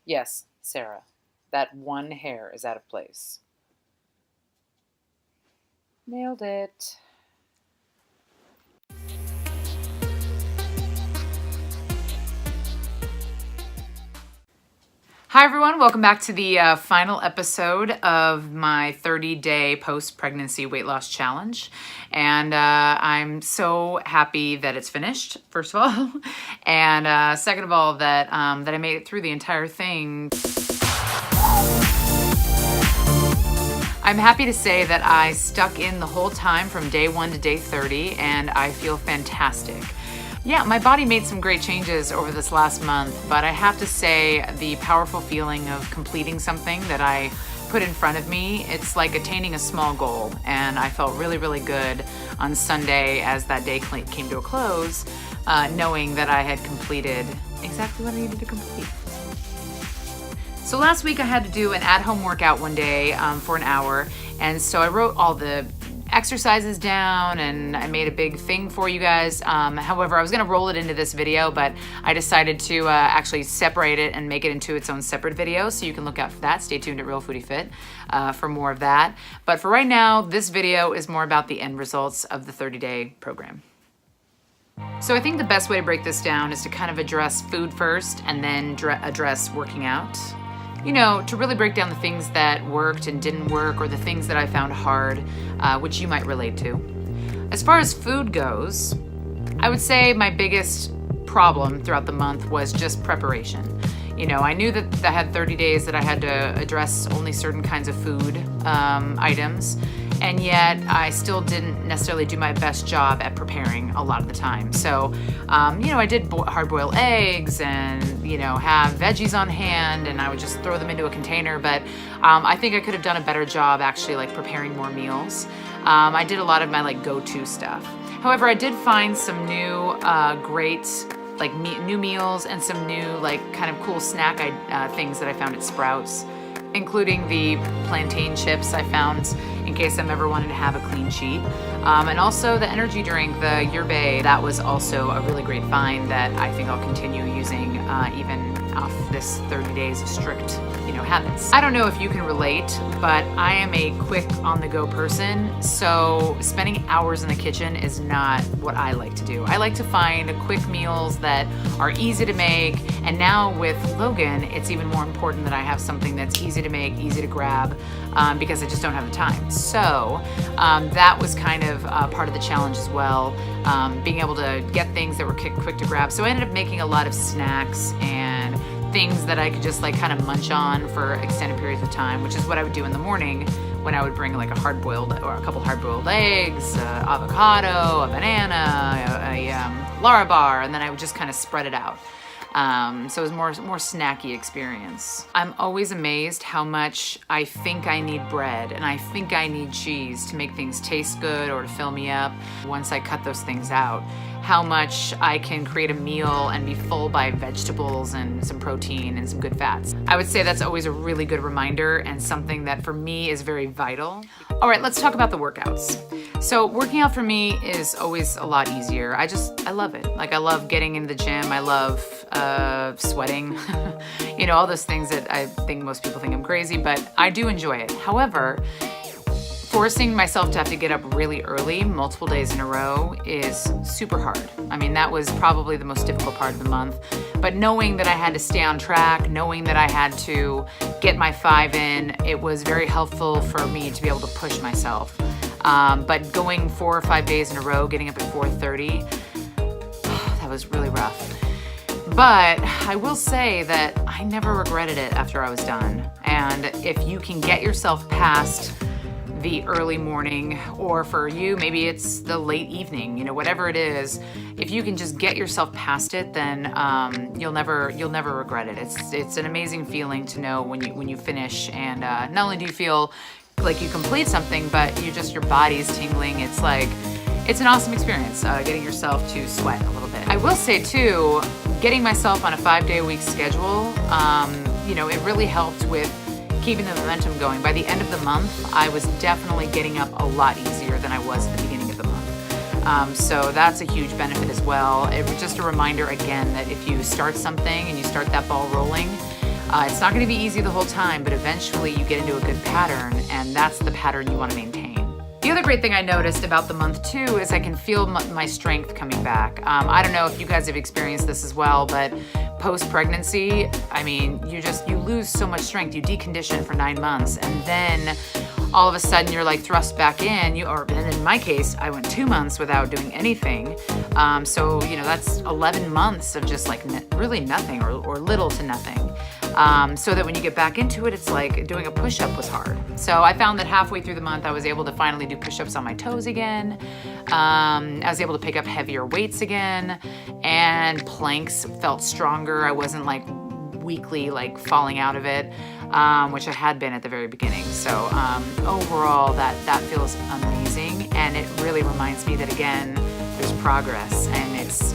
Yes, Sarah, that one hair is out of place. Nailed it. Hi everyone, welcome back to the final episode of my 30-day post-pregnancy weight loss challenge. And I'm so happy that it's finished, first of all. And second of all, that I made it through the entire thing. I'm happy to say that I stuck in the whole time from day 1 to day 30, and I feel fantastic. Yeah, my body made some great changes over this last month, but I have to say the powerful feeling of completing something that I put in front of me, it's like attaining a small goal. And I felt really, really good on Sunday as that day came to a close, knowing that I had completed exactly what I needed to complete. So last week I had to do an at-home workout one day for an hour, and so I wrote all the exercises down and I made a big thing for you guys. However, I was gonna roll it into this video, but I decided to actually separate it and make it into its own separate video, so you can look out for that. Stay tuned at RealFoodieFit for more of that. But for right now, this video is more about the end results of the 30-day program. So I think the best way to break this down is to kind of address food first and then address working out. You know, to really break down the things that worked and didn't work, or the things that I found hard, which you might relate to. As far as food goes, I would say my biggest problem throughout the month was just preparation. You know, I knew that I had 30 days that I had to address only certain kinds of food items, and yet I still didn't necessarily do my best job at preparing a lot of the time. So, you know, I did hard-boiled eggs and, you know, have veggies on hand, and I would just throw them into a container, but I think I could have done a better job actually like preparing more meals. I did a lot of my like go-to stuff. However, I did find some new great like new meals and some new like kind of cool snack things that I found at Sprouts, including the plantain chips I found in case I'm ever wanting to have a clean cheat. And also the energy drink, the yerba, that was also a really great find that I think I'll continue using even off this 30 days of strict, you know, habits. I don't know if you can relate, but I am a quick on-the-go person, so spending hours in the kitchen is not what I like to do. I like to find quick meals that are easy to make, and now with Logan, it's even more important that I have something that's easy to make, easy to grab, because I just don't have the time. So that was kind of part of the challenge as well, being able to get things that were quick to grab. So I ended up making a lot of snacks and things that I could just like kind of munch on for extended periods of time, which is what I would do in the morning when I would bring like a hard-boiled or a couple hard-boiled eggs, avocado, a banana, a Larabar, and then I would just kind of spread it out. So it was more snacky experience. I'm always amazed how much I think I need bread and I think I need cheese to make things taste good or to fill me up. Once I cut those things out, how much I can create a meal and be full by vegetables and some protein and some good fats. I would say that's always a really good reminder and something that for me is very vital. All right, let's talk about the workouts. So working out for me is always a lot easier. I love it. Like I love getting into the gym. I love sweating, you know, all those things that I think most people think I'm crazy, but I do enjoy it. However, forcing myself to have to get up really early, multiple days in a row, is super hard. I mean, that was probably the most difficult part of the month. But knowing that I had to stay on track, knowing that I had to get my 5 in, it was very helpful for me to be able to push myself. But going 4 or 5 days in a row, getting up at 4:30, that was really rough. But I will say that I never regretted it after I was done. And if you can get yourself past the early morning, or for you, maybe it's the late evening, you know, whatever it is, if you can just get yourself past it, then you'll never regret it. It's an amazing feeling to know when you finish, and not only do you feel like you complete something, but your body's tingling. It's like, it's an awesome experience, getting yourself to sweat a little bit. I will say too, getting myself on a 5-day-a-week schedule, you know, it really helped with keeping the momentum going. By the end of the month, I was definitely getting up a lot easier than I was at the beginning of the month. So that's a huge benefit as well. It was just a reminder again that if you start something and you start that ball rolling, It's not going to be easy the whole time, but eventually you get into a good pattern, and that's the pattern you want to maintain. The other great thing I noticed about the month 2 is I can feel my strength coming back. I don't know if you guys have experienced this as well, but post-pregnancy, I mean, you lose so much strength. You decondition for 9 months, and then all of a sudden you're like thrust back in. And in my case, I went 2 months without doing anything. So, that's 11 months of just like really nothing or little to nothing. So that when you get back into it, it's like doing a push-up was hard. So I found that halfway through the month, I was able to finally do push-ups on my toes again. I was able to pick up heavier weights again, and planks felt stronger. I wasn't like weakly like falling out of it, which I had been at the very beginning. So overall, that feels amazing, and it really reminds me that again, there's progress, and it's,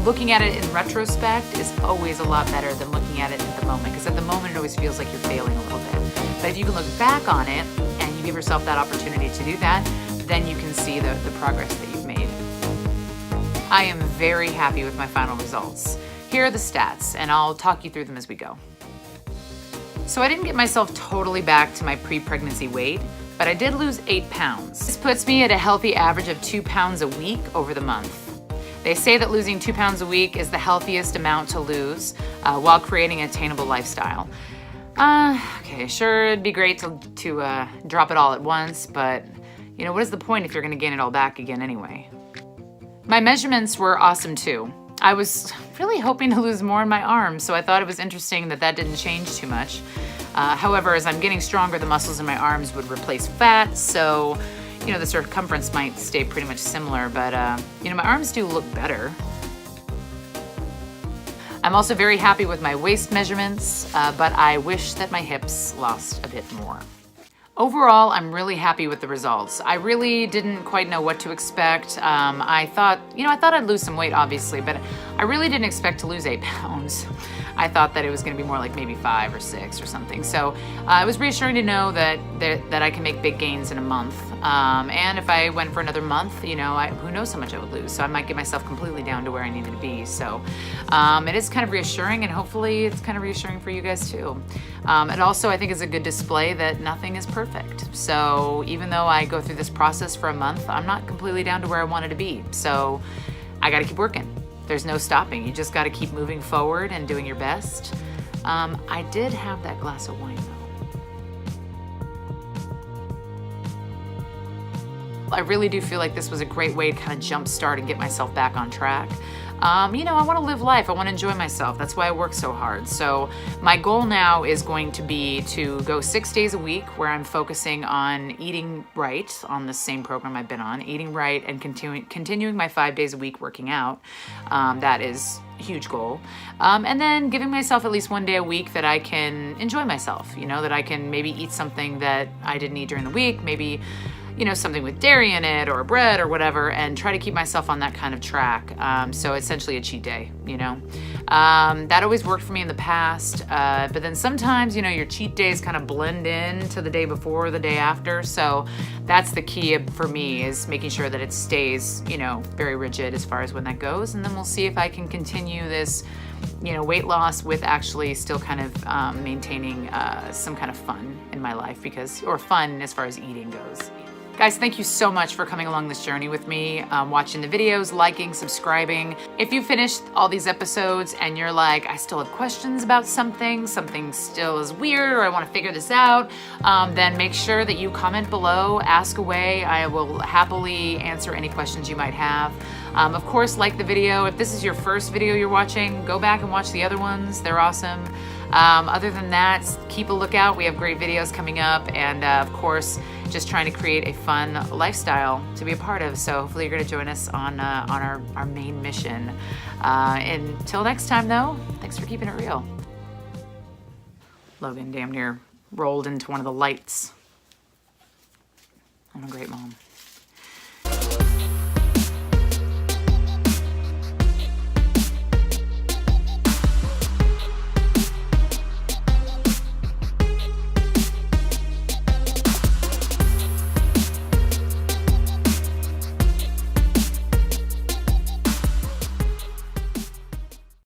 looking at it in retrospect is always a lot better than looking at it at the moment, because at the moment it always feels like you're failing a little bit. But if you can look back on it and you give yourself that opportunity to do that, then you can see the progress that you've made. I am very happy with my final results. Here are the stats, and I'll talk you through them as we go. So I didn't get myself totally back to my pre-pregnancy weight, but I did lose 8 pounds. This puts me at a healthy average of 2 pounds a week over the month. They say that losing 2 pounds a week is the healthiest amount to lose while creating an attainable lifestyle. Okay, sure, it'd be great to drop it all at once, but what is the point if you're gonna gain it all back again anyway? My measurements were awesome too. I was really hoping to lose more in my arms, so I thought it was interesting that didn't change too much. However, as I'm getting stronger, the muscles in my arms would replace fat, so the circumference might stay pretty much similar, but my arms do look better. I'm also very happy with my waist measurements, but I wish that my hips lost a bit more. Overall, I'm really happy with the results. I really didn't quite know what to expect. I thought I'd lose some weight, obviously, but I really didn't expect to lose 8 pounds. I thought that it was gonna be more like maybe 5 or 6 or something. So it was reassuring to know that I can make big gains in a month. And if I went for another month, who knows how much I would lose. So I might get myself completely down to where I needed to be. So it is kind of reassuring, and hopefully it's kind of reassuring for you guys too. It also, I think, is a good display that nothing is perfect. So even though I go through this process for a month, I'm not completely down to where I wanted to be. So I gotta keep working. There's no stopping. You just gotta keep moving forward and doing your best. I did have that glass of wine though. I really do feel like this was a great way to kind of jumpstart and get myself back on track. I want to live life. I want to enjoy myself. That's why I work so hard. So my goal now is going to be to go 6 days a week where I'm focusing on eating right on the same program I've been on, eating right and continuing my 5 days a week working out. That is a huge goal. And then giving myself at least 1 day a week that I can enjoy myself, that I can maybe eat something that I didn't eat during the week, maybe something with dairy in it or bread or whatever, and try to keep myself on that kind of track. So essentially a cheat day, That always worked for me in the past, but then sometimes, your cheat days kind of blend in to the day before or the day after. So that's the key for me, is making sure that it stays, very rigid as far as when that goes. And then we'll see if I can continue this weight loss with actually still kind of maintaining some kind of fun in my life, or fun as far as eating goes. Guys, thank you so much for coming along this journey with me, watching the videos, liking, subscribing. If you finished all these episodes and you're like, I still have questions about something still is weird, or I want to figure this out, then make sure that you comment below, ask away. I will happily answer any questions you might have. Of course, like the video. If this is your first video you're watching, go back and watch the other ones. They're awesome. Other than that, keep a lookout. We have great videos coming up, and of course, just trying to create a fun lifestyle to be a part of. So hopefully you're going to join us on our main mission. Until next time, though, thanks for keeping it real. Logan damn near rolled into one of the lights. I'm a great mom.